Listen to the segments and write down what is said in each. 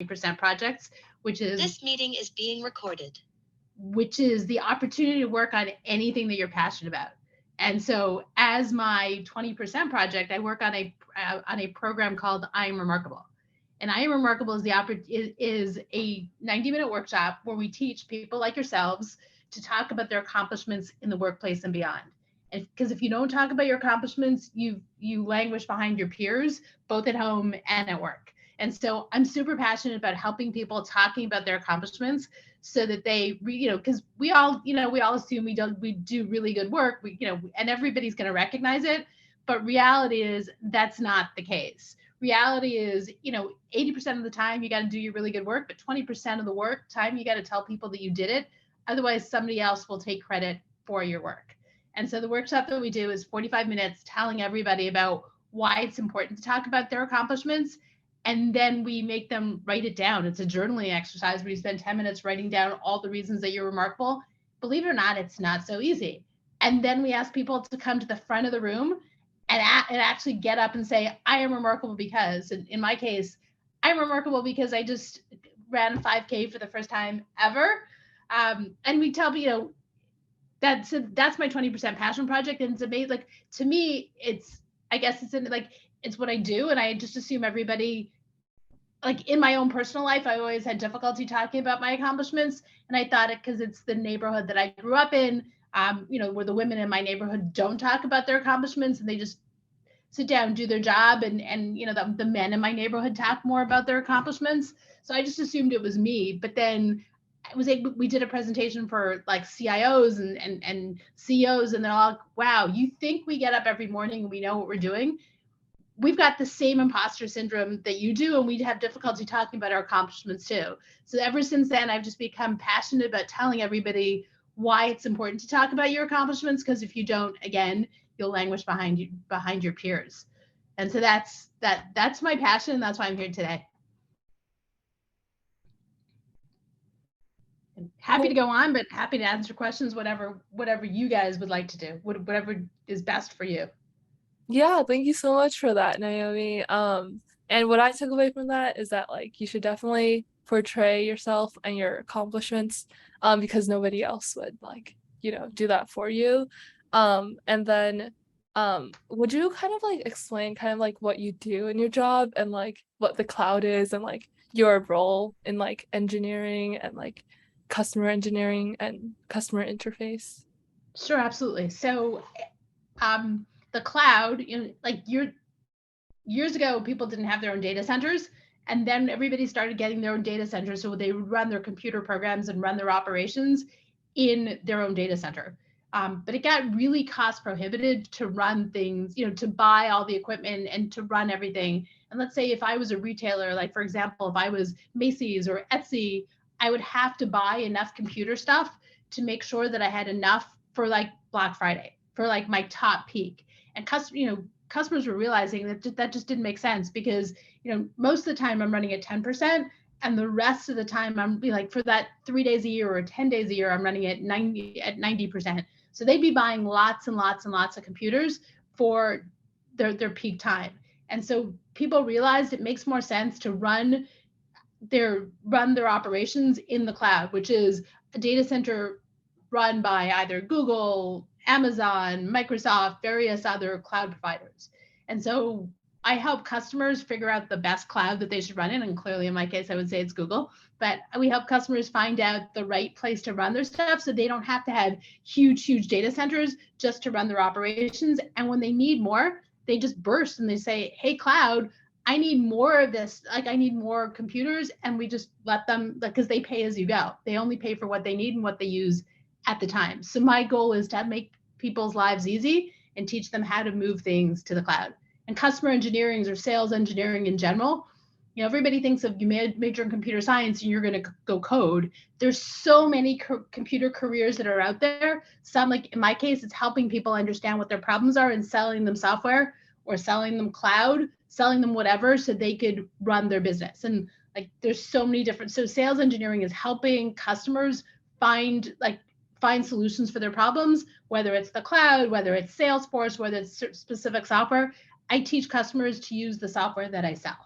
20% projects, which is This meeting is being recorded. Which is the opportunity to work on anything that you're passionate about. And so as my 20% project, I work on a program called I Am Remarkable. And I Am Remarkable is a 90-minute workshop where we teach people like yourselves to talk about their accomplishments in the workplace and beyond. And because if you don't talk about your accomplishments, you languish behind your peers, both at home and at work. And so I'm super passionate about helping people talking about their accomplishments so that they, because we all assume we do really good work, and everybody's going to recognize it. But reality is that's not the case. Reality is, 80% of the time you got to do your really good work, but 20% of the work time you got to tell people that you did it. Otherwise, somebody else will take credit for your work. And so the workshop that we do is 45 minutes telling everybody about why it's important to talk about their accomplishments. And then we make them write it down. It's a journaling exercise where you spend 10 minutes writing down all the reasons that you're remarkable. Believe it or not, it's not so easy. And then we ask people to come to the front of the room and actually get up and say, I am remarkable because, in my case, I'm remarkable because I just ran 5K for the first time ever. And we tell people, that's my 20% passion project. And it's amazing. Like, to me, it's what I do. And I just assume everybody, like in my own personal life, I always had difficulty talking about my accomplishments. And I thought because it's the neighborhood that I grew up in, where the women in my neighborhood don't talk about their accomplishments and they just sit down, do their job. And the men in my neighborhood talk more about their accomplishments. So I just assumed it was me. But then we did a presentation for like CIOs and CEOs, and they're all like, wow, you think we get up every morning and we know what we're doing? We've got the same imposter syndrome that you do, and we have difficulty talking about our accomplishments too. So ever since then, I've just become passionate about telling everybody why it's important to talk about your accomplishments, because if you don't, again, you'll languish behind your peers. And so that's my passion, and that's why I'm here today. Happy to go on, but happy to answer questions, whatever you guys would like to do, whatever is best for you. Yeah, thank you so much for that, Naomi. And what I took away from that is that like you should definitely portray yourself and your accomplishments, because nobody else would do that for you. And then would you kind of like explain kind of like what you do in your job and like what the cloud is and like your role in like engineering and like customer engineering and customer interface? Sure, absolutely. So the cloud, years ago, people didn't have their own data centers. And then everybody started getting their own data centers. So they would run their computer programs and run their operations in their own data center. But it got really cost prohibitive to run things, to buy all the equipment and to run everything. And let's say if I was a retailer, like for example, if I was Macy's or Etsy, I would have to buy enough computer stuff to make sure that I had enough for like Black Friday, for like my top peak. And customers were realizing that just didn't make sense because, most of the time I'm running at 10%, and the rest of the time I'm like, for that 3 days a year or 10 days a year, I'm running at 90%. So they'd be buying lots and lots and lots of computers for their peak time. And so people realized it makes more sense to run their operations in the cloud, which is a data center run by either Google, Amazon, Microsoft, various other cloud providers. And so I help customers figure out the best cloud that they should run in. And clearly in my case, I would say it's Google, but we help customers find out the right place to run their stuff so they don't have to have huge data centers just to run their operations. And when they need more, they just burst and they say, hey, cloud, I need more of this. Like I need more computers. And we just let them, because they pay as you go. They only pay for what they need and what they use at the time. So my goal is to make people's lives easy and teach them how to move things to the cloud. And customer engineering or sales engineering in general, everybody thinks of you major in computer science and you're going to go code. There's so many computer careers that are out there. Some, like in my case, it's helping people understand what their problems are and selling them software or selling them cloud, selling them whatever so they could run their business. And like there's so many different, so sales engineering is helping customers find solutions for their problems, whether it's the cloud, whether it's Salesforce, whether it's specific software. I teach customers to use the software that I sell.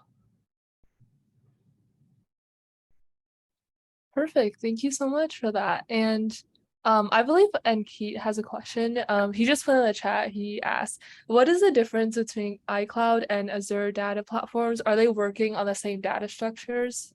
Perfect. Thank you so much for that. And I believe Keith has a question. He just put in the chat. He asked, what is the difference between iCloud and Azure data platforms? Are they working on the same data structures?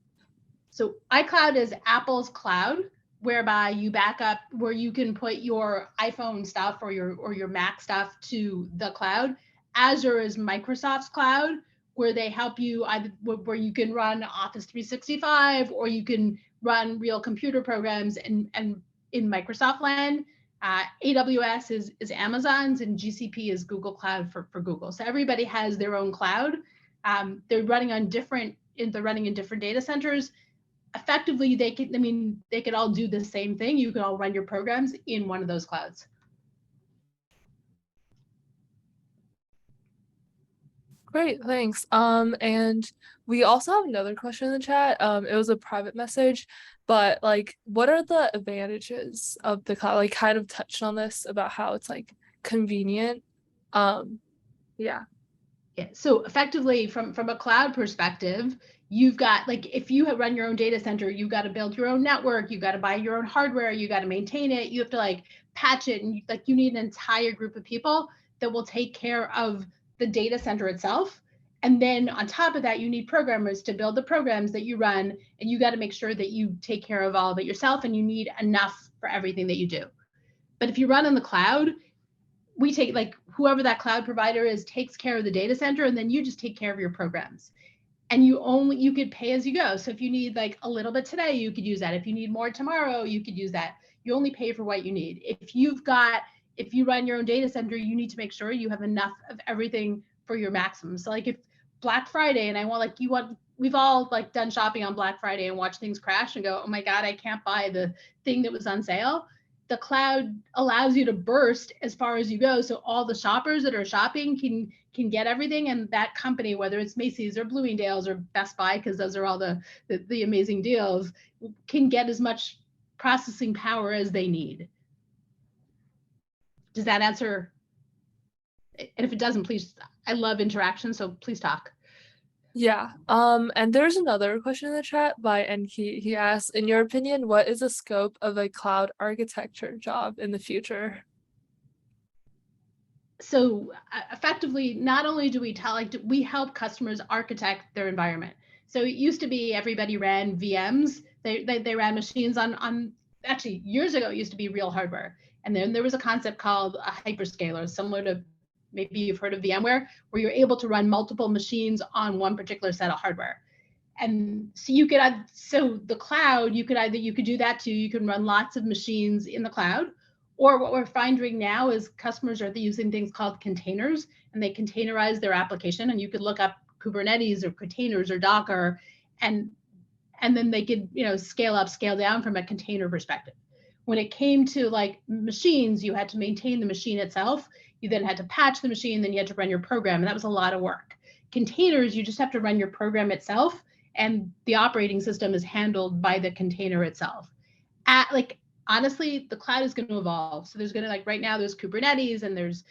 So iCloud is Apple's cloud, whereby you back up, where you can put your iPhone stuff or your Mac stuff to the cloud. Azure is Microsoft's cloud, where they help you either where you can run Office 365 or you can run real computer programs and in Microsoft land. AWS is Amazon's and GCP is Google Cloud for Google. So everybody has their own cloud. They're running in different data centers. Effectively, they could all do the same thing. You can all run your programs in one of those clouds. Great, thanks. And we also have another question in the chat. It was a private message, but like, what are the advantages of the cloud? Like, kind of touched on this about how it's like convenient. Yeah. Yeah. So effectively, from a cloud perspective, you've got, like, if you run your own data center, you've got to build your own network, you got to buy your own hardware, you got to maintain it, you have to like patch it, and you need an entire group of people that will take care of the data center itself. And then on top of that, you need programmers to build the programs that you run, and you got to make sure that you take care of all of it yourself, and you need enough for everything that you do. But if you run in the cloud, we take, like, whoever that cloud provider is takes care of the data center, and then you just take care of your programs. And you could pay as you go. So if you need like a little bit today, you could use that. If you need more tomorrow, you could use that. You only pay for what you need. If you run your own data center, you need to make sure you have enough of everything for your maximum. So like if Black Friday and we've all like done shopping on Black Friday and watch things crash and go, oh my God, I can't buy the thing that was on sale. The cloud allows you to burst as far as you go. So all the shoppers that are shopping can get everything, and that company, whether it's Macy's or Bloomingdale's or Best Buy, because those are all the amazing deals, can get as much processing power as they need. Does that answer? And if it doesn't, please, I love interaction, so please talk. Yeah. And there's another question in the chat by Enki. He asks, in your opinion, what is the scope of a cloud architecture job in the future? So effectively, not only do we help customers architect their environment. So it used to be everybody ran VMs. They ran machines on actually years ago, it used to be real hardware. And then there was a concept called a hyperscaler, similar to, maybe you've heard of VMware, where you're able to run multiple machines on one particular set of hardware. And so the cloud, you could do that too. You can run lots of machines in the cloud. Or what we're finding now is customers are using things called containers, and they containerize their application. And you could look up Kubernetes or containers or Docker, and then they could scale up, scale down from a container perspective. When it came to like machines, you had to maintain the machine itself. You then had to patch the machine, then you had to run your program, and that was a lot of work. Containers, you just have to run your program itself, and the operating system is handled by the container itself. Honestly, the cloud is going to evolve. So there's going to, like, right now there's Kubernetes and there's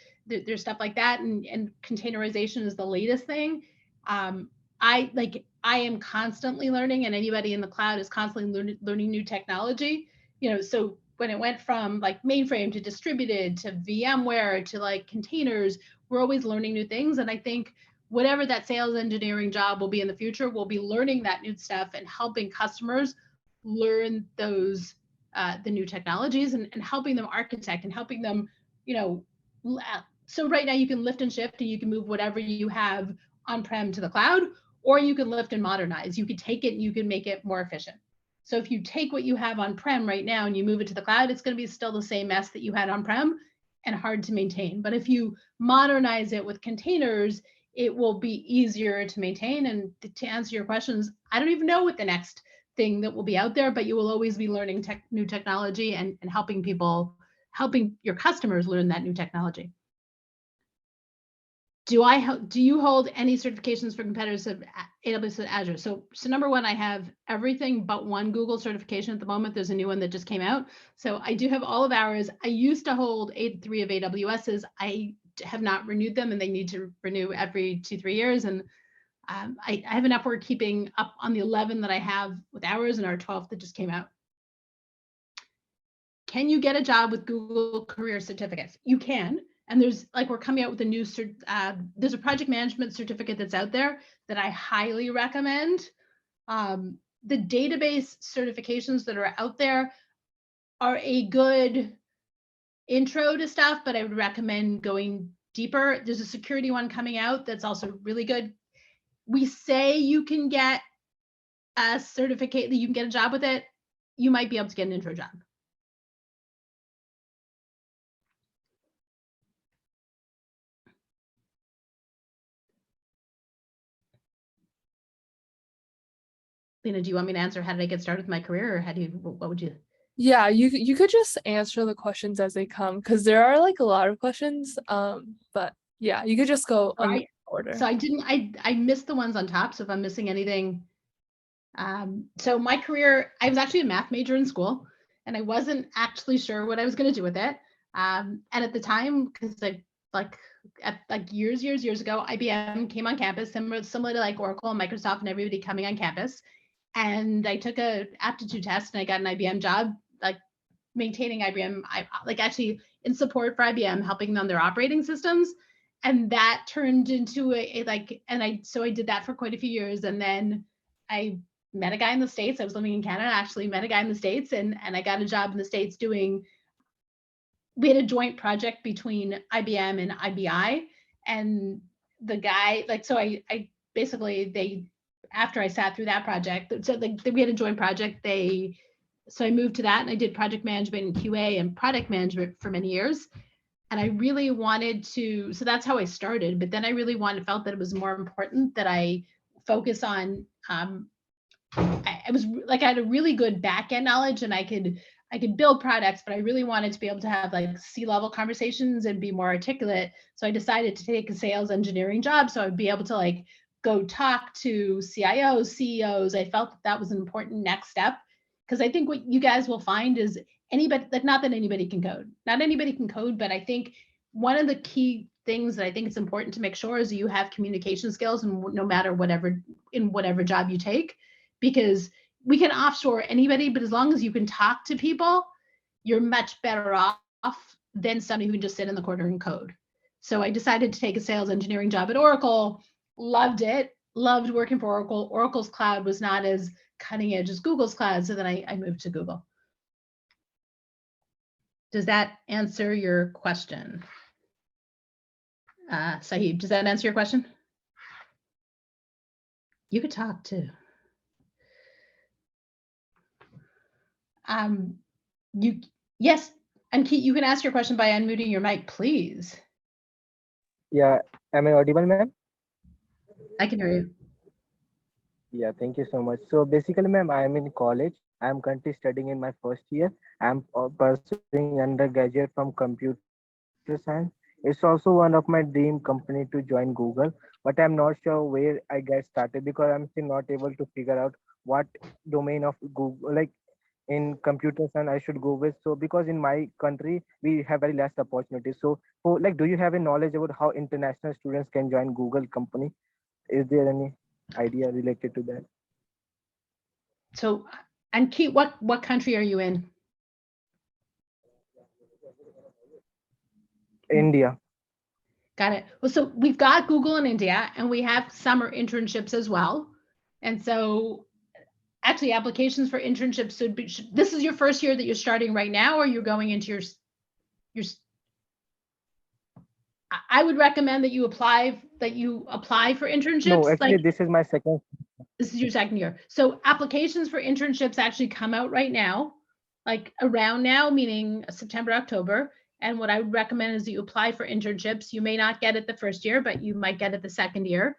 stuff like that, and containerization is the latest thing. I am constantly learning, and anybody in the cloud is constantly learning new technology. So when it went from like mainframe to distributed to VMware to like containers, we're always learning new things. And I think whatever that sales engineering job will be in the future, we'll be learning that new stuff and helping customers learn those the new technologies, and helping them architect and helping them, so right now you can lift and shift, and you can move whatever you have on-prem to the cloud, or you can lift and modernize. You could take it and you can make it more efficient. So if you take what you have on-prem right now and you move it to the cloud, it's going to be still the same mess that you had on-prem and hard to maintain. But if you modernize it with containers, it will be easier to maintain. And to answer your questions, I don't even know what the next thing that will be out there, but you will always be learning new technology and helping your customers learn that new technology. Do you hold any certifications for competitors of AWS and Azure? So number one, I have everything but one Google certification at the moment. There's a new one that just came out. So I do have all of ours. I used to hold 3 of AWS's. I have not renewed them, and they need to renew every 2-3 years. And I have enough work keeping up on the 11 that I have with ours and our 12th that just came out. can you get a job with Google career certificates? You can. And there's like, we're coming out with a new, there's a project management certificate that's out there that I highly recommend. The database certifications that are out there are a good intro to stuff, but I would recommend going deeper. There's a security one coming out that's also really good. We say you can get a certificate, that you can get a job with it. You might be able to get an intro job. Lena, do you want me to answer how did I get started with my career, or what would you? Yeah, you could just answer the questions as they come, because there are like a lot of questions. But yeah, you could just go in order. So I missed the ones on top. So if I'm missing anything, so my career, I was actually a math major in school, and I wasn't actually sure what I was going to do with it. And at the time, because years ago, IBM came on campus, similar to like Oracle and Microsoft and everybody coming on campus. And I took a aptitude test and I got an IBM job, like maintaining IBM, actually in support for IBM, helping them their operating systems. And that turned into so I did that for quite a few years. And then I met a guy in the States. I was living in Canada, actually met a guy in the States, and I got a job in the States we had a joint project between IBM and IBI. And the guy, I basically, after I sat through that project, so we had a joint project, so I moved to that and I did project management and QA and product management for many years. And I really wanted to, so that's how I started, but then I really felt that it was more important that I focus on, I had a really good back end knowledge and I could build products, but I really wanted to be able to have like C-level conversations and be more articulate. So I decided to take a sales engineering job. So I would be able to like go talk to CIOs, CEOs. I felt that was an important next step, because I think what you guys will find is anybody, like, not that anybody can code, not anybody can code, but I think one of the key things that I think it's important to make sure is you have communication skills, and no matter whatever job you take, because we can offshore anybody, but as long as you can talk to people, you're much better off than somebody who can just sit in the corner and code. So I decided to take a sales engineering job at Oracle, loved it, loved working for Oracle. Oracle's cloud was not as cutting edge as Google's cloud, so then I moved to Google. Does that answer your question? Sahib, does that answer your question? You could talk too. Yes, and Keith, you can ask your question by unmuting your mic, please. Yeah, am I audible, ma'am? I can hear you. Yeah, thank you so much. So basically, ma'am, I am in college. I am currently studying in my first year. I am pursuing undergraduate from computer science. It's also one of my dream company to join Google, but I'm not sure where I get started because I'm still not able to figure out what domain of Google, like in computer science, I should go with. So because in my country we have very less opportunities. So like, do you have a knowledge about how international students can join Google company? Is there any idea related to that? So, and Keith, what country are you in? India. Got it. Well, so we've got Google in India, and we have summer internships as well. And so actually applications for internships this is your first year that you're starting right now, or you're going into your I would recommend that you apply for internships. No, actually, this is my second. This is your second year. So applications for internships actually come out right now, like around now, meaning September, October. And what I would recommend is that you apply for internships. You may not get it the first year, but you might get it the second year.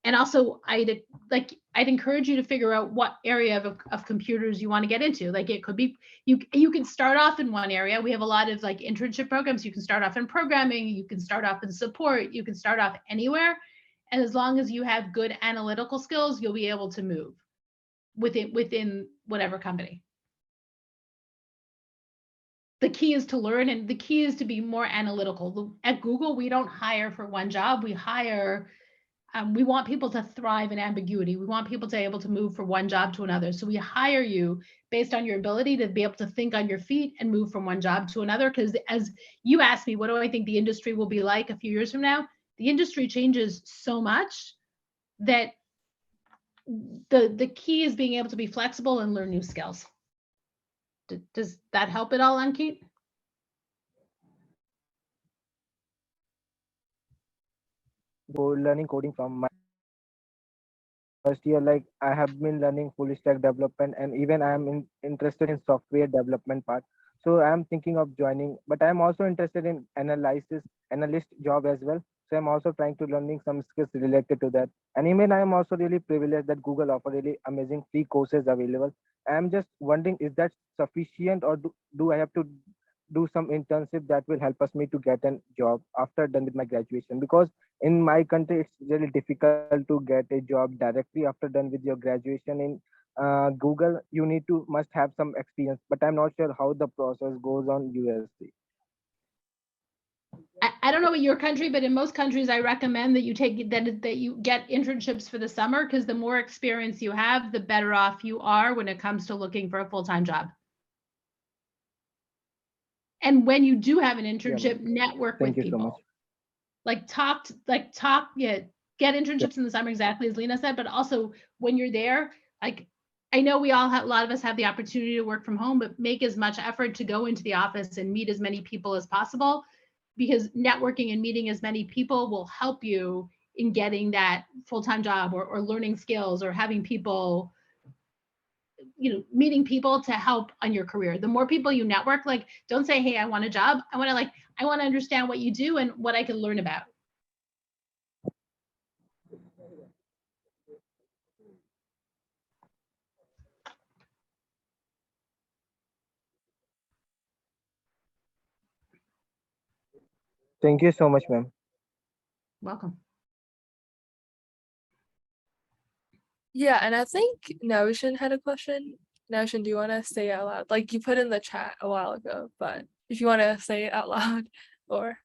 And also, I'd encourage you to figure out what area of computers you want to get into. Like, it could be, you can start off in one area. We have a lot of like internship programs. You can start off in programming, you can start off in support, you can start off anywhere. And as long as you have good analytical skills, you'll be able to move within whatever company. The key is to learn, and the key is to be more analytical. At Google, we don't hire for one job. We hire we want people to thrive in ambiguity. We want people to be able to move from one job to another. So we hire you based on your ability to be able to think on your feet and move from one job to another. Because as you asked me, what do I think the industry will be like a few years from now? The industry changes so much that the key is being able to be flexible and learn new skills. Does that help at all, Ankit? Learning coding from my first year. Like I have been learning full stack development, and even I am interested in software development part. So I am thinking of joining, but I am also interested in analyst job as well. So I'm also trying to learning some skills related to that. And even I am also really privileged that Google offer really amazing free courses available. I am just wondering, is that sufficient, or do I have to do some internship that will help us me to get a job after done with my graduation? Because in my country it's really difficult to get a job directly after done with your graduation in Google. You need to must have some experience, but I'm not sure how the process goes on USC. I don't know what your country, but in most countries, I recommend that you take that you get internships for the summer, because the more experience you have, the better off you are when it comes to looking for a full-time job. And when you do have an internship, network with Thank you so people. much. Yeah, get internships in the summer, exactly as Lena said, but also when you're there, like I know we all have, a lot of us have the opportunity to work from home, but make as much effort to go into the office and meet as many people as possible, because networking and meeting as many people will help you in getting that full-time job, or learning skills, or having people, meeting people to help on your career. The more people you network, like don't say, hey, I want a job. I want to understand what you do and what I can learn about. Thank you so much, ma'am. Welcome. Yeah, and I think Notion had a question. Notion, do you want to say it out loud? Like you put in the chat a while ago, but if you want to say it out loud, or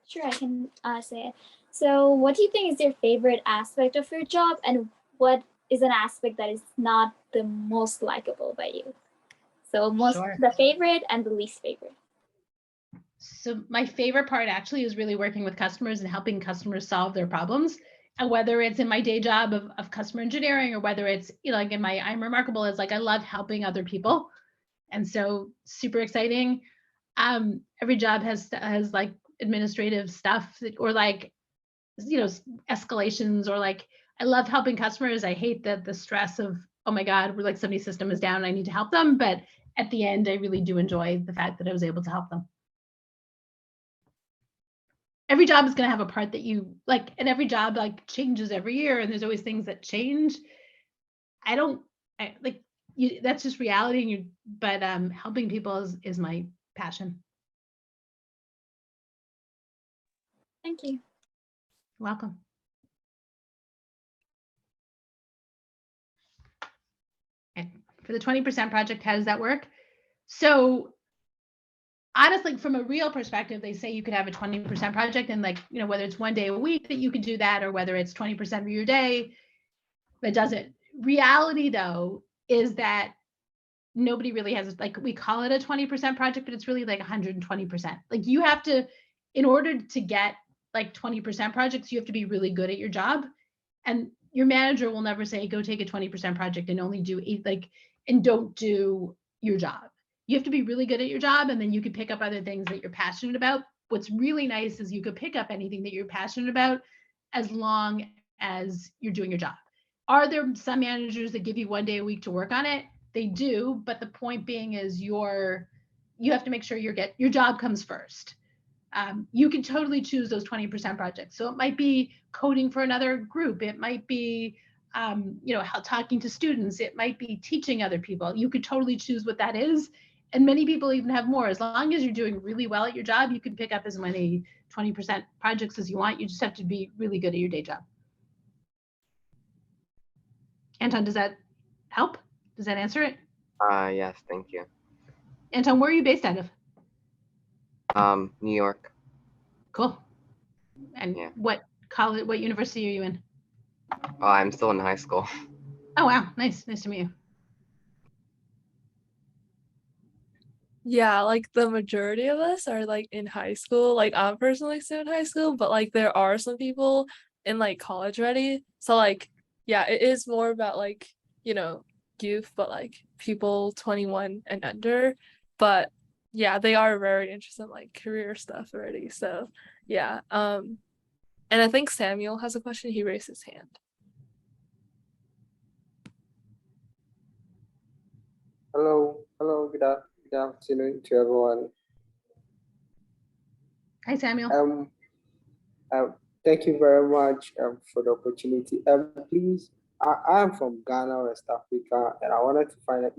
Sure, I can say it. So, what do you think is your favorite aspect of your job, and what is an aspect that is not the most likable by you? So, the favorite and the least favorite. So my favorite part actually is really working with customers and helping customers solve their problems. And whether it's in my day job of customer engineering, or whether it's, like in my I'm Remarkable, is like I love helping other people. And so super exciting. Every job has like administrative stuff, or like, escalations, or like I love helping customers. I hate the stress of, oh my God, we're like somebody's system is down, I need to help them. But at the end, I really do enjoy the fact that I was able to help them. Every job is going to have a part that you like, and every job like changes every year, and there's always things that change. That's just reality. But helping people is my passion. Thank you. You're welcome. And for the 20% project, how does that work? So honestly, from a real perspective, they say you could have a 20% project, and like, whether it's one day a week that you could do that, or whether it's 20% of your day, that does it. Reality though, is that nobody really has, like, we call it a 20% project, but it's really like 120%. Like you have to, in order to get like 20% projects, you have to be really good at your job. And your manager will never say, go take a 20% project and only do 8, and don't do your job. You have to be really good at your job, and then you can pick up other things that you're passionate about. What's really nice is you could pick up anything that you're passionate about as long as you're doing your job. Are there some managers that give you one day a week to work on it? They do, but the point being is you have to make sure your job comes first. You can totally choose those 20% projects. So it might be coding for another group. It might be, talking to students. It might be teaching other people. You could totally choose what that is. And many people even have more. As long as you're doing really well at your job, you can pick up as many 20% projects as you want. You just have to be really good at your day job. Anton, does that help? Does that answer it? Yes, thank you. Anton, where are you based out of? New York. Cool. And Yeah. what college? What university are you in? I'm still in high school. Oh wow, nice to meet you. Yeah, like the majority of us are like in high school. Like I'm personally still in high school, but like there are some people in like college already. So like yeah, it is more about like, youth, but like people 21 and under. But yeah, they are very interested in like career stuff already. So yeah. And I think Samuel has a question. He raised his hand. Hello, good afternoon to everyone. Hi, Samuel. Thank you very much for the opportunity. Please, I am from Ghana, West Africa, and I wanted to find out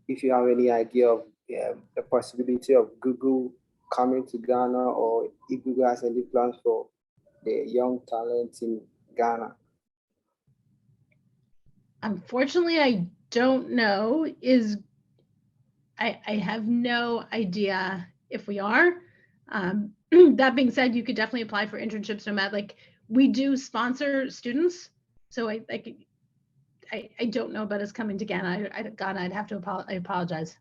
if you have any idea of the possibility of Google coming to Ghana, or if Google has any plans for the young talent in Ghana. Unfortunately, I don't know. I have no idea if we are. That being said, you could definitely apply for internships. No matter, like, we do sponsor students, so I don't know about us coming to Ghana. I'd have to I apologize.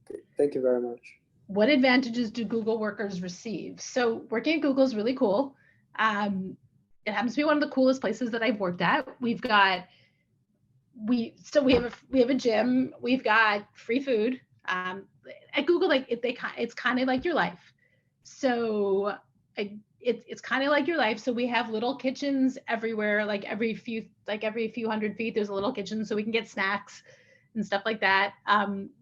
Okay, thank you very much. What advantages do Google workers receive? So working at Google is really cool. It happens to be one of the coolest places that I've worked at. We have a gym. We've got free food. At Google, like it's kind of like your life. So it's kind of like your life. So we have little kitchens everywhere. Like every few hundred feet, there's a little kitchen, so we can get snacks and stuff like that.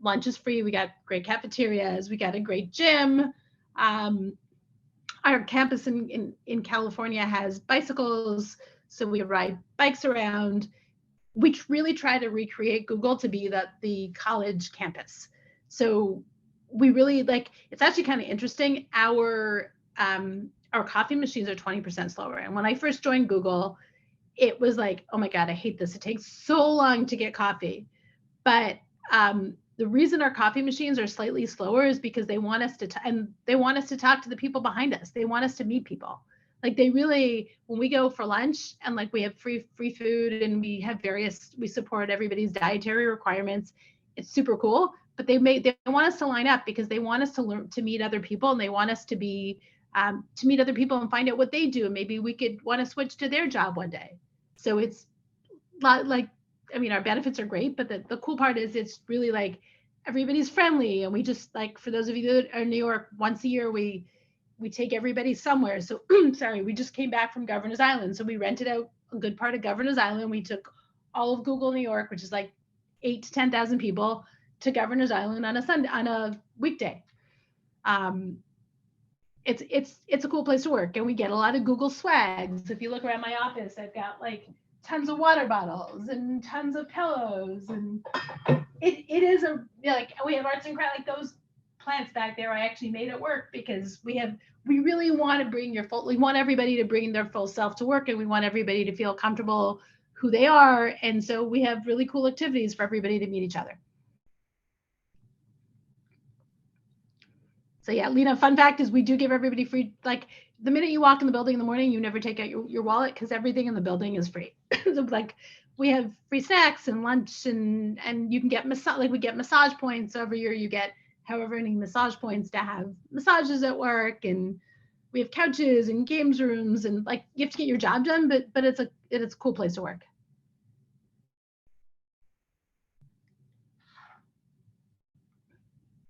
Lunch is free. We got great cafeterias. We got a great gym. Our campus in California has bicycles, so we ride bikes around. We really try to recreate Google to be the college campus. So we really it's actually kind of interesting. Our coffee machines are 20% slower. And when I first joined Google, it was like, oh my God, I hate this. It takes so long to get coffee. But the reason our coffee machines are slightly slower is because they want us to talk to the people behind us. They want us to meet people. Like they really, when we go for lunch and like we have free food and we have we support everybody's dietary requirements. It's super cool. But they want us to line up because they want us to learn to meet other people, and they want us to meet other people and find out what they do. And maybe we could want to switch to their job one day. So it's like, I mean, our benefits are great, but the cool part is it's really like everybody's friendly. And we just, like, for those of you that are in New York, once a year, we take everybody somewhere. So sorry, we just came back from Governor's Island. So we rented out a good part of Governor's Island. We took all of Google New York, which is like 8,000 to 10,000 people, to Governor's Island on a weekday. It's a cool place to work, and we get a lot of Google swags. If you look around my office, I've got like tons of water bottles and tons of pillows, and it is we have arts and crafts, like those plants back there I actually made at work because we really want to we want everybody to bring their full self to work, and we want everybody to feel comfortable who they are. And so we have really cool activities for everybody to meet each other. So yeah, Lena, fun fact is we do give everybody free, like the minute you walk in the building in the morning, you never take out your wallet because everything in the building is free. So like we have free snacks and lunch, and you can get we get massage points. So every year you get however many massage points to have massages at work, and we have couches and games rooms, and like you have to get your job done, but it's a cool place to work.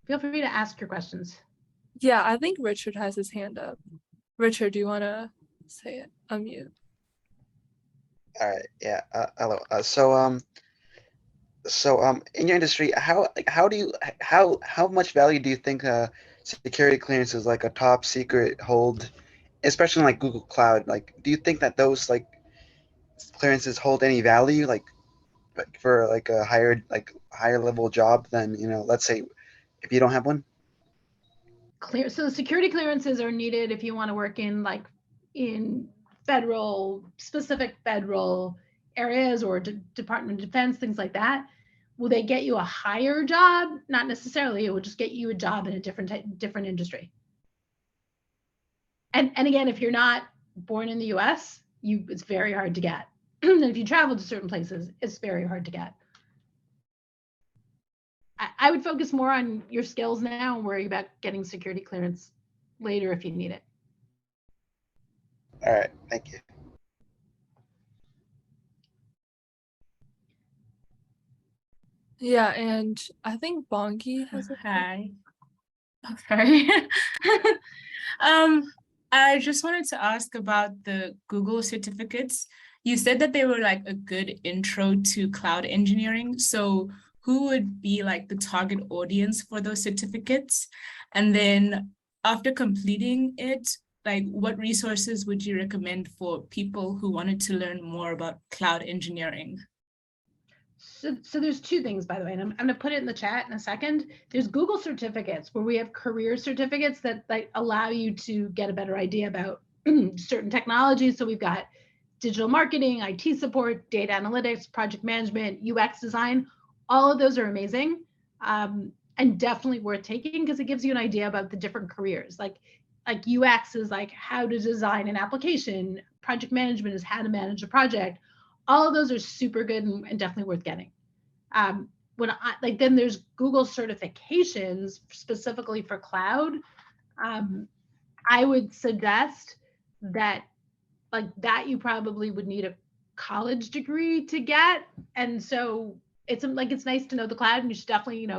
Feel free to ask your questions. Yeah, I think Richard has his hand up. Richard, do you want to say it? Unmute. All right. Yeah. Hello. So in your industry, how much value do you think security clearances like a top secret hold, especially in like Google Cloud? Like, do you think that those like clearances hold any value, like for like a higher level job than, let's say if you don't have one? So security clearances are needed if you want to work in specific federal areas or Department of Defense, things like that. Will they get you a higher job? Not necessarily. It will just get you a job in a different industry. And again, if you're not born in the US, it's very hard to get. And if you travel to certain places, it's very hard to get. I would focus more on your skills now and worry about getting security clearance later if you need it. All right, thank you. Yeah, and I think Bongi has a Hi. Oh, sorry. I just wanted to ask about the Google certificates. You said that they were like a good intro to cloud engineering. So who would be like the target audience for those certificates? And then after completing it, like what resources would you recommend for people who wanted to learn more about cloud engineering? So there's two things, by the way, and I'm going to put it in the chat in a second. There's Google certificates where we have career certificates that allow you to get a better idea about certain technologies. So we've got digital marketing, IT support, data analytics, project management, UX design. All of those are amazing and definitely worth taking because it gives you an idea about the different careers. Like UX is like how to design an application. Project management is how to manage a project. All of those are super good and definitely worth getting. Then there's Google certifications specifically for cloud. I would suggest that you probably would need a college degree to get. And so it's nice to know the cloud, and you should definitely,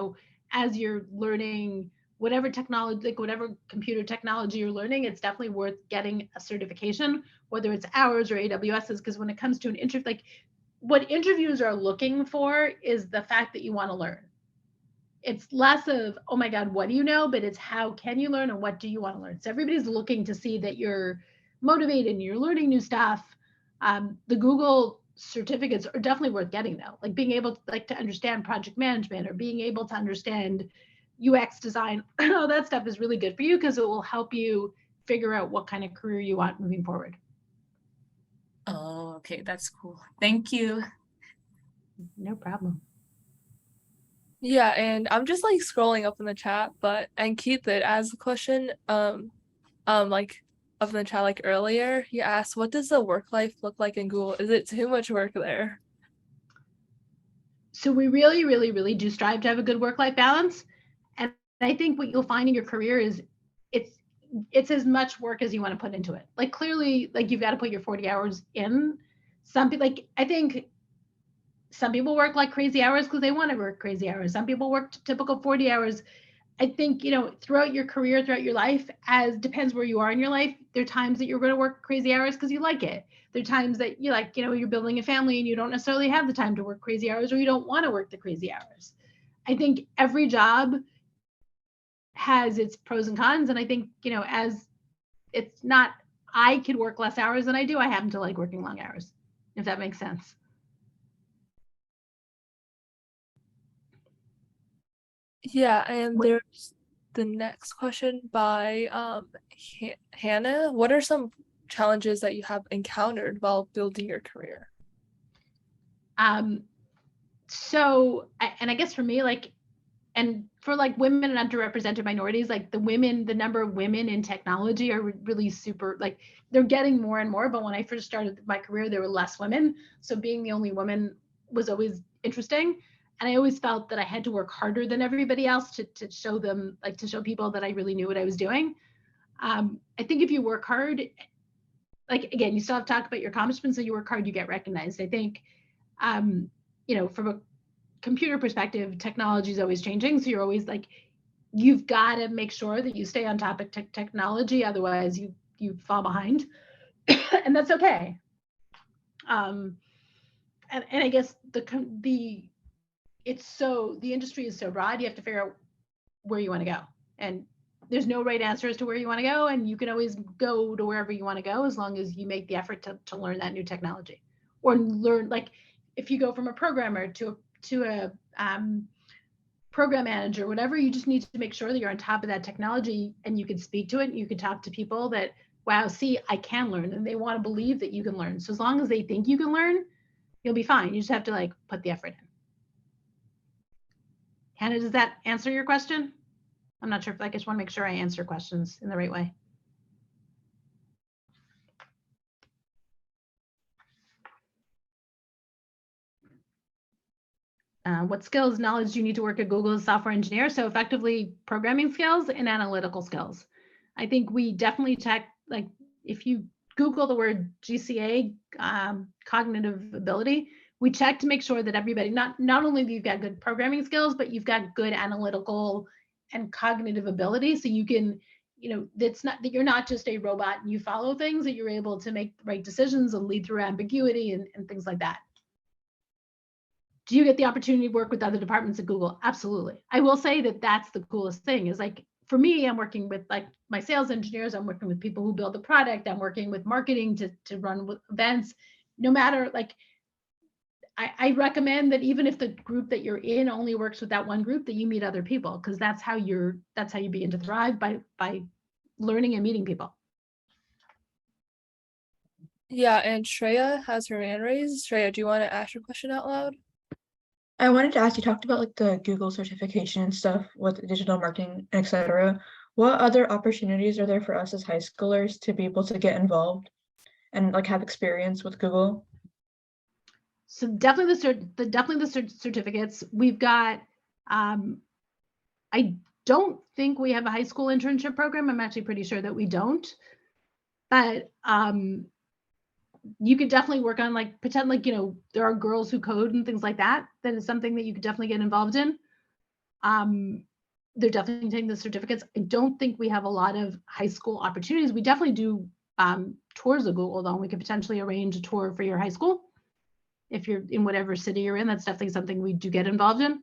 as you're learning whatever technology, whatever computer technology you're learning, it's definitely worth getting a certification, whether it's ours or AWS's, because when it comes to an interview, what interviewers are looking for is the fact that you want to learn. It's less of, oh my God, what do you know? But it's how can you learn and what do you want to learn? So everybody's looking to see that you're motivated and you're learning new stuff. The Google certificates are definitely worth getting though, like being able to understand project management or being able to understand UX design. All that stuff is really good for you because it will help you figure out what kind of career you want moving forward. Oh, okay, that's cool. Thank you. No problem. Yeah, and I'm just scrolling up in the chat, and Keith did ask a question, up in the chat earlier. He asked, what does the work life look like in Google? Is it too much work there? So we really, really, really do strive to have a good work-life balance. And I think what you'll find in your career is it's as much work as you want to put into it. Clearly, you've got to put your 40 hours in. Some people, I think some people work crazy hours because they want to work crazy hours. Some people work typical 40 hours. I think, throughout your career, throughout your life, depends where you are in your life, there are times that you're going to work crazy hours because you like it. There are times that you you're building a family and you don't necessarily have the time to work crazy hours, or you don't want to work the crazy hours. I think every job has its pros and cons. And I think, as it's not, I could work less hours than I do. I happen to like working long hours, if that makes sense. Yeah, and there's the next question by Hannah. What are some challenges that you have encountered while building your career? So, and I guess for me, and for women and underrepresented minorities, the number of women in technology are really super, they're getting more and more. But when I first started my career, there were less women. So being the only woman was always interesting. And I always felt that I had to work harder than everybody else to show them, to show people that I really knew what I was doing. I think if you work hard, again, you still have to talk about your accomplishments. So you work hard, you get recognized. I think, from a computer perspective, technology is always changing. So you're always you've got to make sure that you stay on top of technology. Otherwise you fall behind and that's okay. And I guess the industry is so broad, you have to figure out where you want to go. And there's no right answer as to where you want to go. And you can always go to wherever you want to go, as long as you make the effort to learn that new technology, or learn, if you go from a programmer to a program manager, whatever, you just need to make sure that you're on top of that technology and you can speak to it. And you can talk to people that, wow, see, I can learn, and they want to believe that you can learn. So as long as they think you can learn, you'll be fine. You just have to put the effort in. Hannah, does that answer your question? I'm not sure if I just want to make sure I answer questions in the right way. what skills, knowledge do you need to work at Google as a software engineer? So effectively programming skills and analytical skills. I think we definitely check, like if you Google the word GCA, cognitive ability, we check to make sure that everybody, not only do you've got good programming skills, but you've got good analytical and cognitive ability. So you can, that's not that you're not just a robot and you follow things, that you're able to make the right decisions and lead through ambiguity and things like that. Do you get the opportunity to work with other departments at Google? Absolutely. I will say that that's the coolest thing is like, for me, I'm working with like my sales engineers, I'm working with people who build the product, I'm working with marketing to run with events. No matter, like, I recommend that even if the group that you're in only works with that one group, that you meet other people, because that's how you begin to thrive, by learning and meeting people. Yeah, and Shreya has her hand raised. Shreya, do you want to ask your question out loud? I wanted to ask, you talked about like the Google certification and stuff with digital marketing, etc. What other opportunities are there for us as high schoolers to be able to get involved and like have experience with Google? So definitely the certificates. We've got, I don't think we have a high school internship program. I'm actually pretty sure that we don't. But you could definitely work on like pretend like, there are girls who code and things like that. That is something that you could definitely get involved in. They're definitely taking the certificates. I don't think we have a lot of high school opportunities. We definitely do tours of Google, though. We could potentially arrange a tour for your high school. If you're in whatever city you're in, that's definitely something we do get involved in.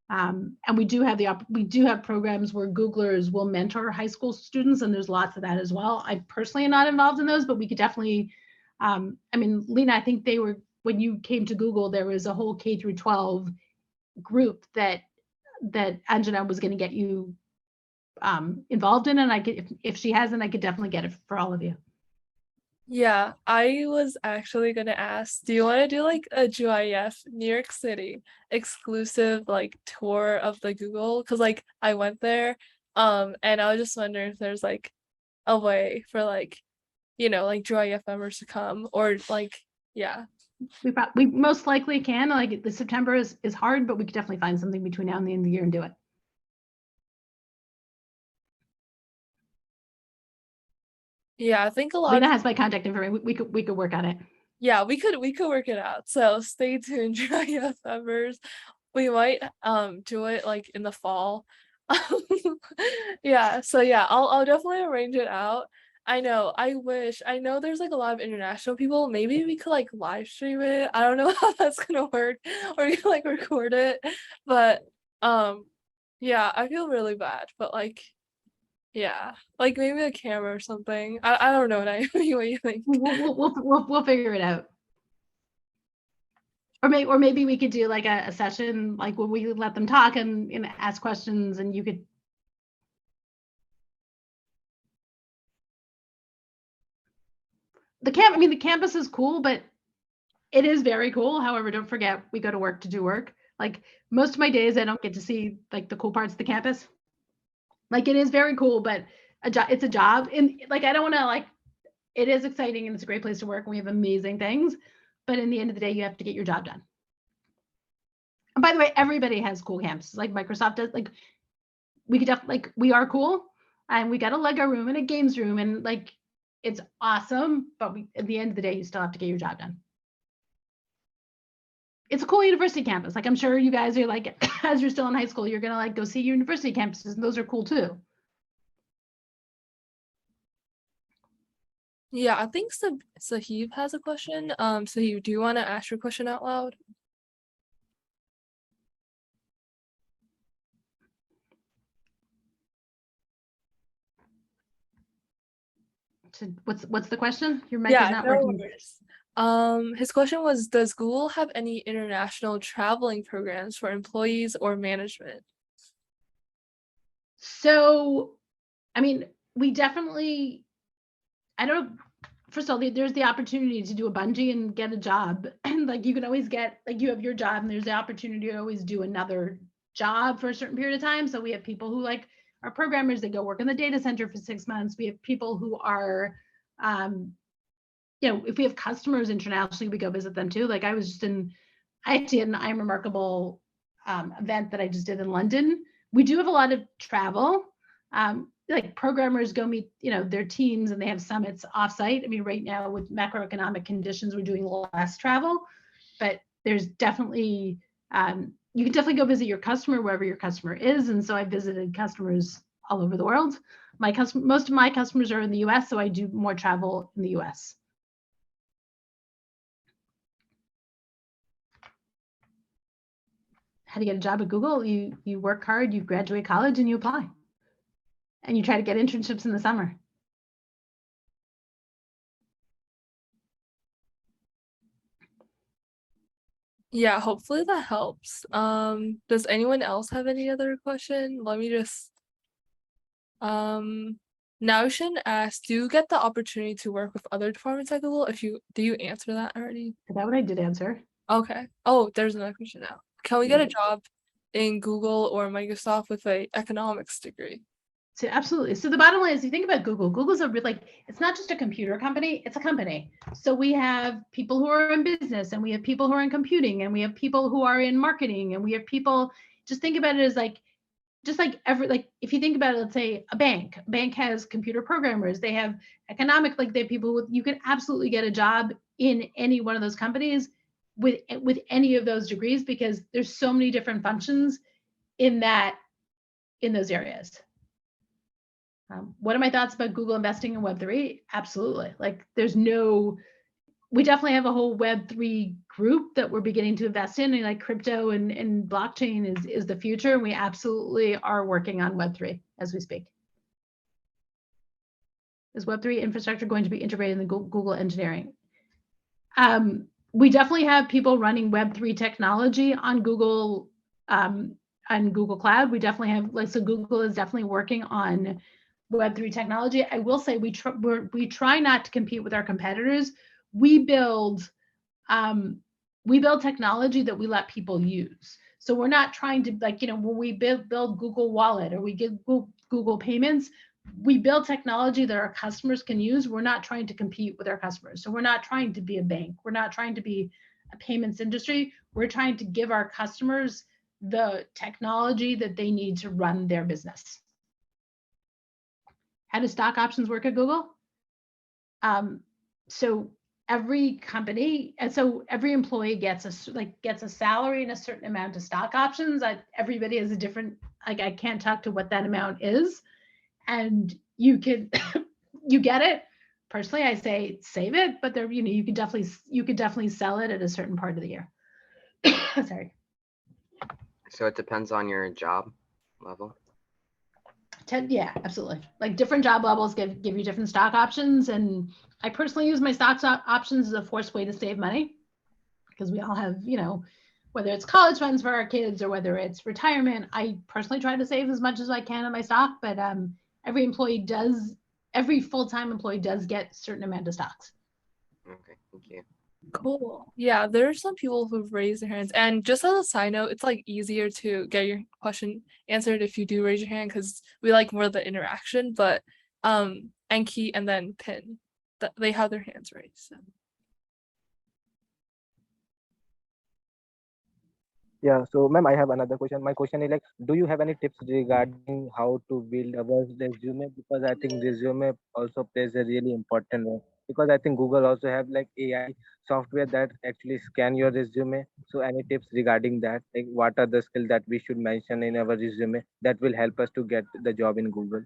And we do have programs where Googlers will mentor high school students, and there's lots of that as well. I personally am not involved in those, but we could definitely, Lena, I think when you came to Google, there was a whole K through 12 group that Anjana was going to get you involved in, and I could, if she hasn't, I could definitely get it for all of you. Yeah, I was actually gonna ask, do you want to do like a GYEF New York City exclusive like tour of the Google? Because like I went there, and I was just wondering if there's like a way for like, like GYEF members to come, or like, yeah. We most likely can. Like the September is hard, but we could definitely find something between now and the end of the year and do it. Yeah, I think a lot Lena has my contact information. We could work on it. Yeah, we could work it out. So stay tuned, GYEF members. We might do it like in the fall. Yeah, so yeah, I'll definitely arrange it out. I know there's like a lot of international people. Maybe we could like live stream it. I don't know how that's gonna work, or we could like record it. But yeah, I feel really bad, but like, yeah, like maybe a camera or something. I don't know, Naomi, what you think? We'll figure it out. Or maybe we could do like a session, like when we let them talk and ask questions, and you could. The campus is cool, but it is very cool. However, don't forget, we go to work to do work. Like most of my days, I don't get to see like the cool parts of the campus. Like it is very cool, but it's a job. And like, I don't want to like, it is exciting and it's a great place to work and we have amazing things. But in the end of the day, you have to get your job done. And by the way, everybody has cool campuses, like Microsoft does. Like we could definitely, like, we are cool, and we got a Lego room and a games room, and like it's awesome. But at the end of the day, you still have to get your job done. It's a cool university campus. Like I'm sure you guys are like, as you're still in high school, you're gonna like go see university campuses, and those are cool too. Yeah, I think Sahib has a question. Sahib, do you want to ask your question out loud? So what's the question? Your mic is not working. His question was, does Google have any international traveling programs for employees or management? So, I mean, we definitely, I don't, first of all, there's the opportunity to do a bungee and get a job. And like, you can always get, like you have your job and there's the opportunity to always do another job for a certain period of time. So we have people who like are programmers that go work in the data center for 6 months. We have people who are, if we have customers internationally, we go visit them too. Like I actually had an I'm Remarkable event that I just did in London. We do have a lot of travel. Like programmers go meet, their teams and they have summits offsite. I mean, right now with macroeconomic conditions, we're doing less travel, but there's definitely, you can definitely go visit your customer wherever your customer is. And so I visited customers all over the world. Most of my customers are in the US, so I do more travel in the US. How to get a job at Google? You work hard, you graduate college, and you apply. And you try to get internships in the summer. Yeah, hopefully that helps. Does anyone else have any other question? Let me just Naushin asked, do you get the opportunity to work with other departments at Google? Do you answer that already? Is that what I did answer? Okay. Oh, there's another question now. Can we get a job in Google or Microsoft with an economics degree? So absolutely. So the bottom line is, you think about Google. Google's it's not just a computer company, it's a company. So we have people who are in business, and we have people who are in computing, and we have people who are in marketing, and we have people, just think about it as if you think about it, let's say a bank has computer programmers, they have they have people you can absolutely get a job in any one of those companies with any of those degrees, because there's so many different functions in those areas. What are my thoughts about Google investing in Web3? Absolutely. We definitely have a whole Web3 group that we're beginning to invest in, and like crypto and blockchain is the future. And we absolutely are working on Web3 as we speak. Is Web3 infrastructure going to be integrated in the Google engineering? We definitely have people running Web3 technology on Google Cloud. We definitely have, so Google is definitely working on Web3 technology. I will say we try not to compete with our competitors. We build technology that we let people use. So we're not trying to, when we build Google Wallet or we give Google Payments, we build technology that our customers can use. We're not trying to compete with our customers. So we're not trying to be a bank. We're not trying to be a payments industry. We're trying to give our customers the technology that they need to run their business. How do stock options work at Google? So every company, and so every employee gets a salary and a certain amount of stock options. Everybody has a different, I can't talk to what that amount is, and you get it. Personally, I say save it, but there, you could definitely sell it at a certain part of the year. Sorry. So it depends on your job level. Yeah, absolutely. Like different job levels give you different stock options, and I personally use my stock options as a forced way to save money, because we all have, whether it's college funds for our kids or whether it's retirement. I personally try to save as much as I can in my stock, but every full-time employee does get a certain amount of stocks. Okay, thank you. Cool. Yeah, there are some people who've raised their hands. And just as a side note, it's easier to get your question answered if you do raise your hand, because we like more of the interaction. But Enki and then Pin, they have their hands raised. So. Yeah, so ma'am, I have another question. My question is do you have any tips regarding how to build our resume? Because I think resume also plays a really important role. Because I think Google also have AI software that actually scan your resume. So any tips regarding that? What are the skills that we should mention in our resume that will help us to get the job in Google?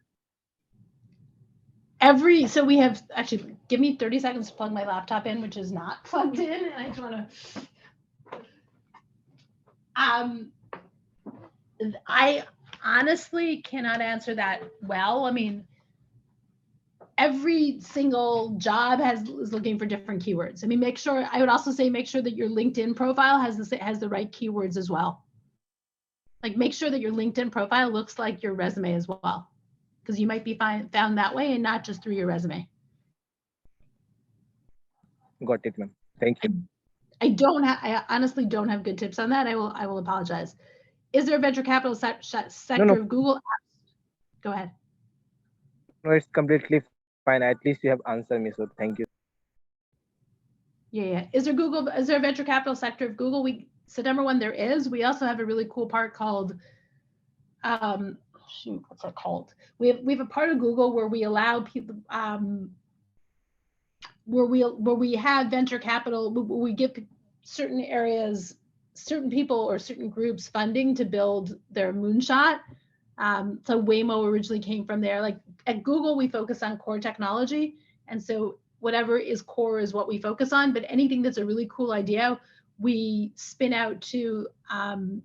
So we have, actually, give me 30 seconds to plug my laptop in, which is not plugged in. And I just want to, I honestly cannot answer that well. I mean, every single job is looking for different keywords. I mean, I would also say make sure that your LinkedIn profile has the right keywords as well. Make sure that your LinkedIn profile looks like your resume as well, because you might be found that way and not just through your resume. Got it, ma'am. Thank you. I honestly don't have good tips on that. I will apologize. Is there a venture capital sector No. of Google? Go ahead. No, it's completely fine. At least you have answered me, so thank you. Yeah. Is there a venture capital sector of Google? So number one, there is. We also have a really cool part called, what's that called? We have a part of Google where we allow people, where we have venture capital, we give certain areas, certain people or certain groups funding to build their moonshot. So Waymo originally came from there. Like at Google, we focus on core technology. And so whatever is core is what we focus on, but anything that's a really cool idea, we spin out to, and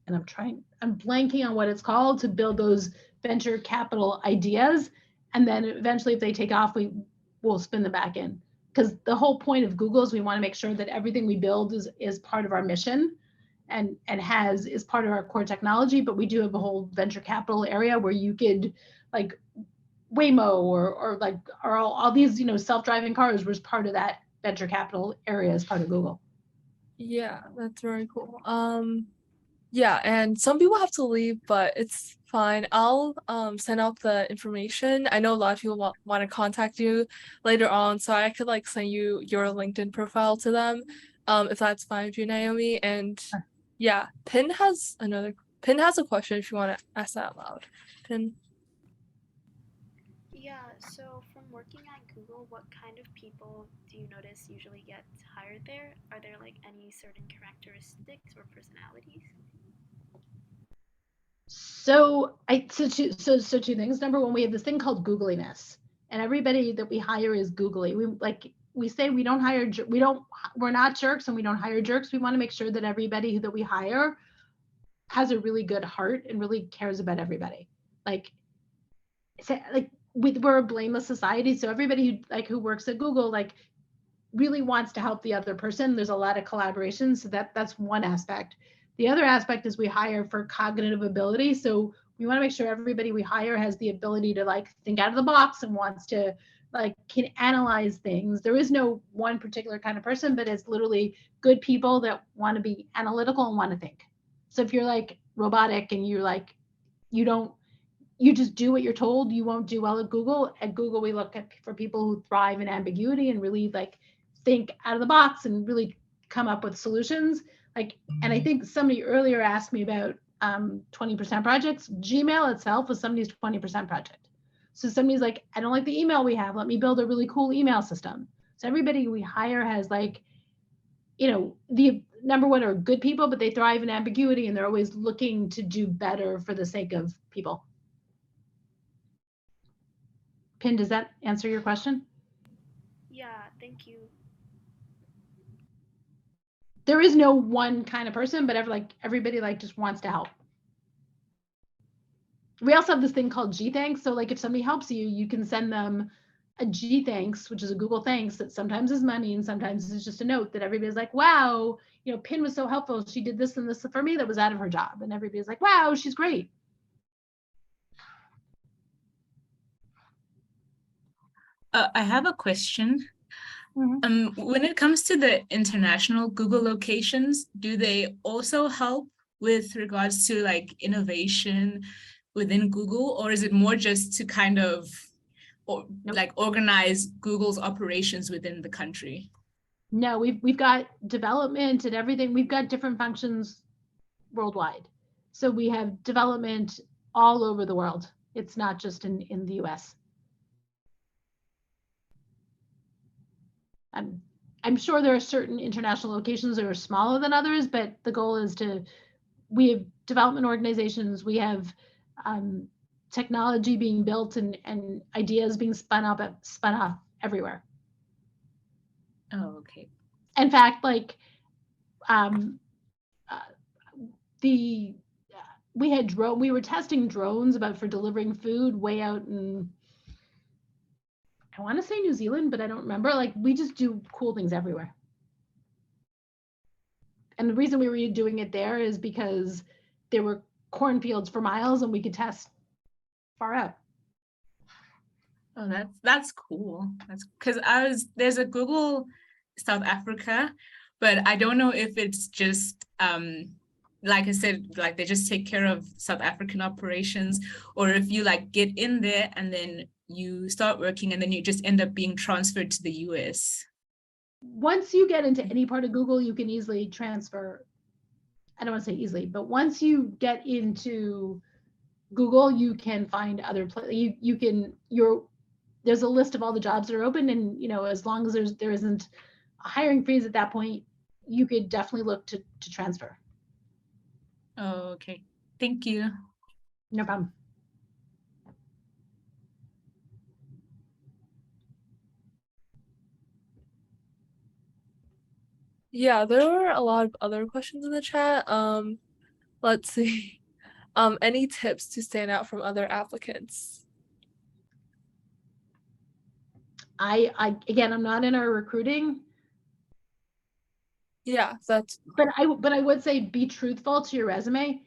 I'm blanking on what it's called, to build those venture capital ideas. And then eventually if they take off, we'll spin them back in. Because the whole point of Google is we want to make sure that everything we build is part of our mission and is part of our core technology, but we do have a whole venture capital area where you could, like Waymo or all these, self-driving cars was part of that venture capital area as part of Google. Yeah, that's very cool. Yeah, and some people have to leave, but it's fine. I'll send out the information. I know a lot of people want to contact you later on, so I could like send you your LinkedIn profile to them, if that's fine with you, Naomi. And yeah, Pin has a question if you want to ask that out loud. Pin. Yeah, so from working at Google, what kind of people do you notice usually get hired there? Are there like any certain characteristics or personalities? So two things. Number one, we have this thing called googliness, and everybody that we hire is googly. We say we don't hire, we're not jerks and we don't hire jerks. We want to make sure that everybody that we hire has a really good heart and really cares about everybody. We're a blameless society, so everybody who works at Google really wants to help the other person. There's a lot of collaboration, so that's one aspect. The other aspect is we hire for cognitive ability, so we want to make sure everybody we hire has the ability to think out of the box and wants to can analyze things. There is no one particular kind of person, but it's literally good people that want to be analytical and want to think. So if you're robotic and you just do what you're told, you won't do well at Google. At Google, we look for people who thrive in ambiguity and really think out of the box and really come up with solutions. And I think somebody earlier asked me about 20% projects. Gmail itself was somebody's 20% project. So somebody's like, I don't like the email we have. Let me build a really cool email system. So everybody we hire has the number one are good people, but they thrive in ambiguity and they're always looking to do better for the sake of people. Pin, does that answer your question? Yeah, thank you. There is no one kind of person, but everybody just wants to help. We also have this thing called G thanks. So if somebody helps you, you can send them a G thanks, which is a Google thanks that sometimes is money and sometimes it's just a note that everybody's like, wow, Pin was so helpful. She did this and this for me that was out of her job. And everybody's like, wow, she's great. I have a question. Mm-hmm. When it comes to the international Google locations, do they also help with regards to innovation within Google, or is it more just to kind of organize Google's operations within the country? No, we've got development and everything. We've got different functions worldwide. So we have development all over the world. It's not just in the US. I'm sure there are certain international locations that are smaller than others, but the goal is we have development organizations, we have technology being built and ideas being spun off everywhere. Oh, okay. In fact, we were testing drones for delivering food way out in, I want to say New Zealand, but I don't remember. We just do cool things everywhere. And the reason we were doing it there is because there were cornfields for miles and we could test far out. Oh, that's cool. That's because there's a Google South Africa, but I don't know if it's just like I said, they just take care of South African operations, or if you get in there and then you start working and then you just end up being transferred to the US. Once you get into any part of Google, you can easily transfer I don't want to say easily, but once you get into Google, you can find other there's a list of all the jobs that are open, and as long as there isn't a hiring freeze at that point, you could definitely look to transfer. Oh, okay. Thank you. No problem. Yeah, there were a lot of other questions in the chat. Let's see. Any tips to stand out from other applicants? Again, I'm not in our recruiting. Yeah, that's. But I would say be truthful to your resume.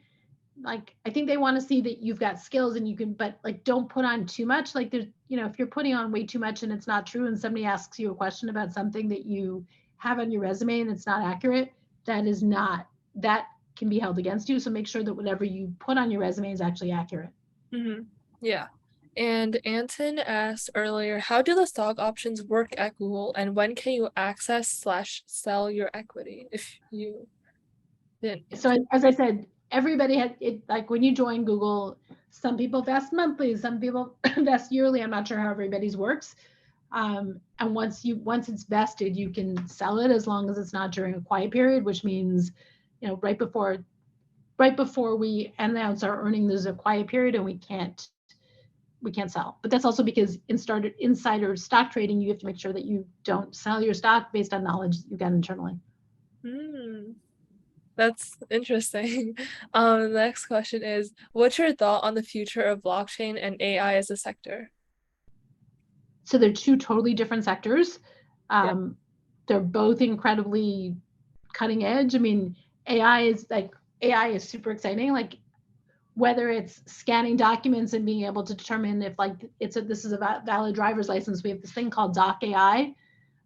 Like, I think they want to see that you've got skills and you can, but like, don't put on too much. Like, there's, if you're putting on way too much and it's not true, and somebody asks you a question about something that you have on your resume and it's not accurate, that can be held against you. So make sure that whatever you put on your resume is actually accurate. Mm-hmm. Yeah. And Anton asked earlier, how do the stock options work at Google, and when can you access/sell your equity if you didn't? So as I said, everybody had it, like when you join Google, some people vest monthly, some people vest yearly. I'm not sure how everybody's works. And once it's vested, you can sell it as long as it's not during a quiet period, which means, right before we announce our earnings, there's a quiet period and we can't sell. But that's also because insider stock trading, you have to make sure that you don't sell your stock based on knowledge that you got internally. That's interesting. The next question is, what's your thought on the future of blockchain and AI as a sector? So they're two totally different sectors. They're both incredibly cutting edge. I mean, AI is super exciting. Like, whether it's scanning documents and being able to determine if this is a valid driver's license, we have this thing called Doc AI.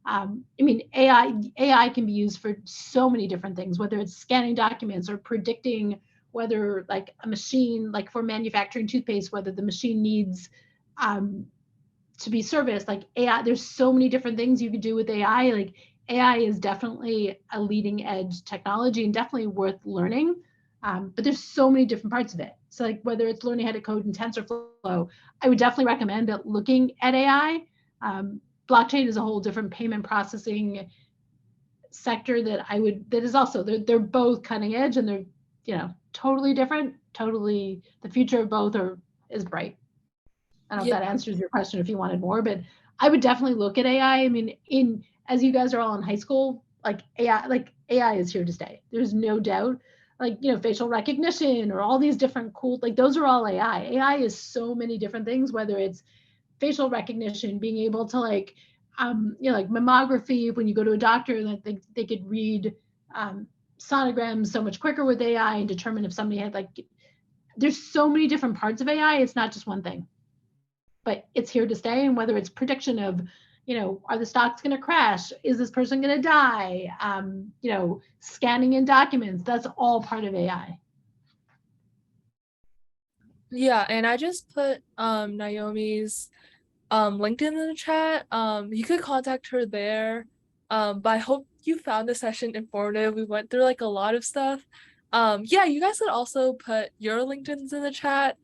I mean, AI can be used for so many different things, whether it's scanning documents or predicting whether, like, a machine, like for manufacturing toothpaste, whether the machine needs to be serviced. Like, AI, there's so many different things you could do with AI. Like, AI is definitely a leading edge technology and definitely worth learning. But there's so many different parts of it. So, like, whether it's learning how to code in TensorFlow, I would definitely recommend looking at AI. Blockchain is a whole different payment processing sector that is also, they're both cutting edge, and they're, totally different. Totally, the future of both is bright. I don't know if that answers your question if you wanted more, but I would definitely look at AI. I mean, as you guys are all in high school, AI is here to stay. There's no doubt. Like, facial recognition or all these different cool, like, those are all AI. AI is so many different things, whether it's facial recognition, being able to like mammography, when you go to a doctor, that they could read sonograms so much quicker with AI and determine if somebody had, like, there's so many different parts of AI. It's not just one thing, but it's here to stay. And whether it's prediction of, are the stocks going to crash? Is this person going to die? Scanning in documents, that's all part of AI. Yeah, and I just put Naomi's LinkedIn in the chat. You could contact her there. But I hope you found the session informative. We went through like a lot of stuff. Yeah, you guys could also put your LinkedIns in the chat.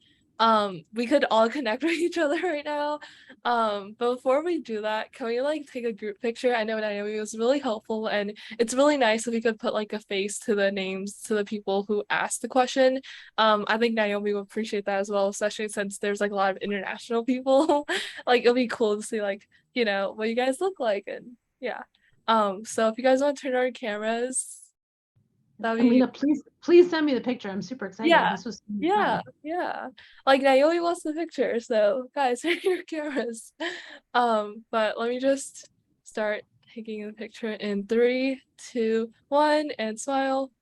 We could all connect with each other right now. But before we do that, can we like take a group picture? I know Naomi was really helpful, and it's really nice if we could put like a face to the names to the people who asked the question. I think Naomi would appreciate that as well, especially since there's like a lot of international people. Like, it'll be cool to see like, what you guys look like, and yeah. So if you guys want to turn on your cameras, that'd be... Alina, please send me the picture. I'm super excited. Yeah, this was yeah. Like, Naomi wants the picture, so guys, turn your cameras. But let me just start taking the picture in 3, 2, 1, and smile.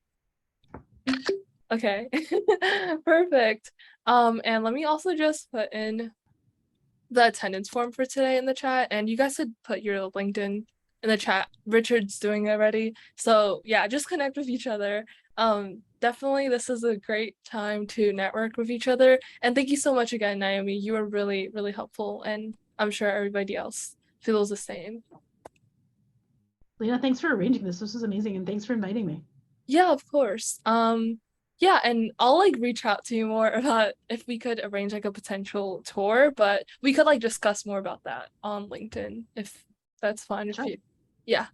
Okay, perfect. And let me also just put in the attendance form for today in the chat, and you guys could put your LinkedIn in the chat. Richard's doing it already. So yeah, just connect with each other. Definitely this is a great time to network with each other. And thank you so much again, Naomi. You were really, really helpful, and I'm sure everybody else feels the same. Lena, thanks for arranging this. This was amazing, and thanks for inviting me. Yeah, of course. Yeah, and I'll like reach out to you more about if we could arrange like a potential tour, but we could like discuss more about that on LinkedIn if that's fine with Sure. you. Yeah.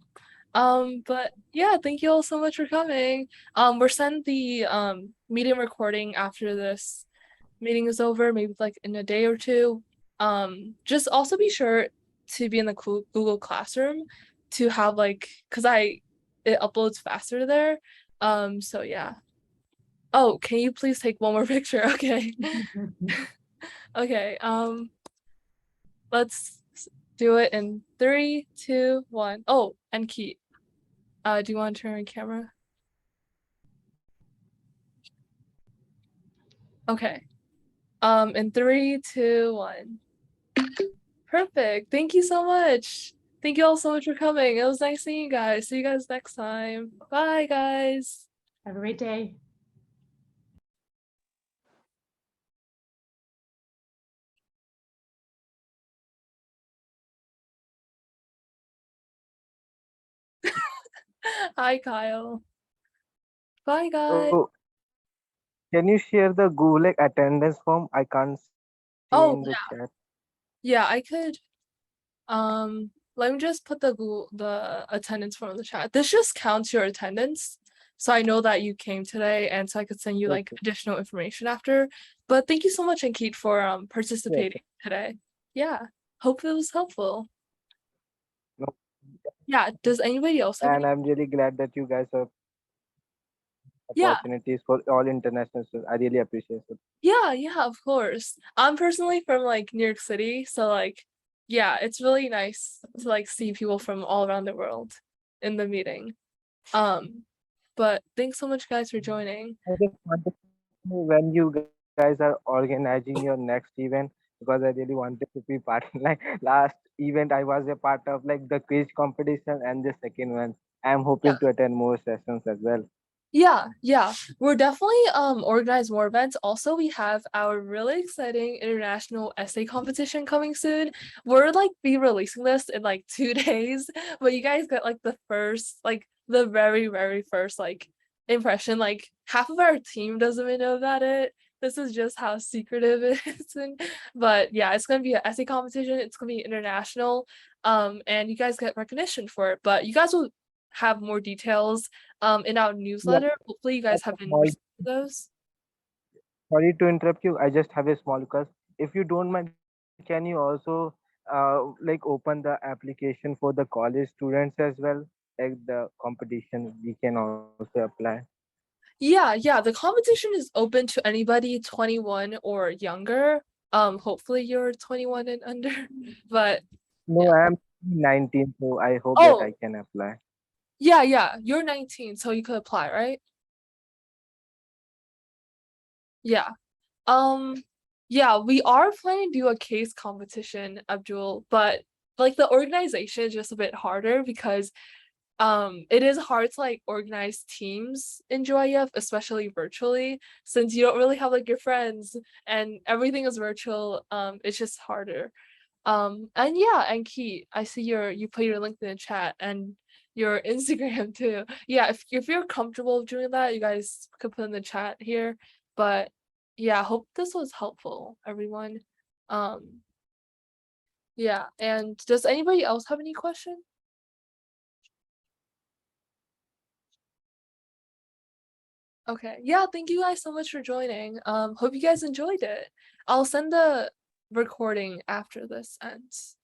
But yeah, thank you all so much for coming. We're sending the meeting recording after this meeting is over, maybe like in a day or two. Just also be sure to be in the Google Classroom to have like, cause it uploads faster there. So yeah. Oh, can you please take one more picture? Okay. Okay. Let's do it in 3, 2, 1. Oh, and Keith. Do you want to turn on camera? Okay. In 3, 2, 1. Perfect. Thank you so much. Thank you all so much for coming. It was nice seeing you guys. See you guys next time. Bye, guys. Have a great day. Hi, Kyle. Bye, guys. So can you share the Google attendance form? I can't see Oh, in the chat. yeah, I could. Let me just put the attendance form in the chat. This just counts your attendance. So I know that you came today, and so I could send you like Okay. additional information after. But thank you so much, Ankit, for participating today. Yeah. Hope it was helpful. No, Yeah. Does anybody else have any? and I'm really glad that you guys have Yeah. opportunities for all international students. I really appreciate it. Yeah, of course. I'm personally from like New York City, so like yeah, it's really nice to like see people from all around the world in the meeting. But thanks so much guys for joining. I just wanted to know when you guys are organizing your next event, because I really wanted to be part. Like last event, I was a part of like the quiz competition, and the second one, I'm hoping to attend more sessions as well. Yeah. We're definitely organize more events. Also, we have our really exciting international essay competition coming soon. We're like be releasing this in like 2 days, but you guys get like the first, like the very, very first like impression. Like half of our team doesn't even know about it. This is just how secretive it is. But yeah, it's gonna be an essay competition. It's gonna be international. And you guys get recognition for it. But you guys will have more details in our Yeah. newsletter. Hopefully you guys have been receiving those. Sorry to interrupt you. I just have a small request. If you don't mind, can you also like open the application for the college students as well? Like the competition, we can also apply. Yeah, the competition is open to anybody 21 or younger. Hopefully you're 21 and under. But No, I am 19, so I hope that I oh, can apply. yeah, you're 19, so you could apply, right? Yeah. Um, yeah, we are planning to do a case competition, Abdul, but like the organization is just a bit harder because it is hard to like organize teams in GYEF, especially virtually, since you don't really have like your friends and everything is virtual. It's just harder. And yeah, and Key, I see you put your LinkedIn chat and your Instagram too. Yeah, if you're comfortable doing that, you guys could put in the chat here. But yeah, hope this was helpful, everyone. Um, yeah, and does anybody else have any questions? Okay. Yeah, thank you guys so much for joining. Hope you guys enjoyed it. I'll send the recording after this ends.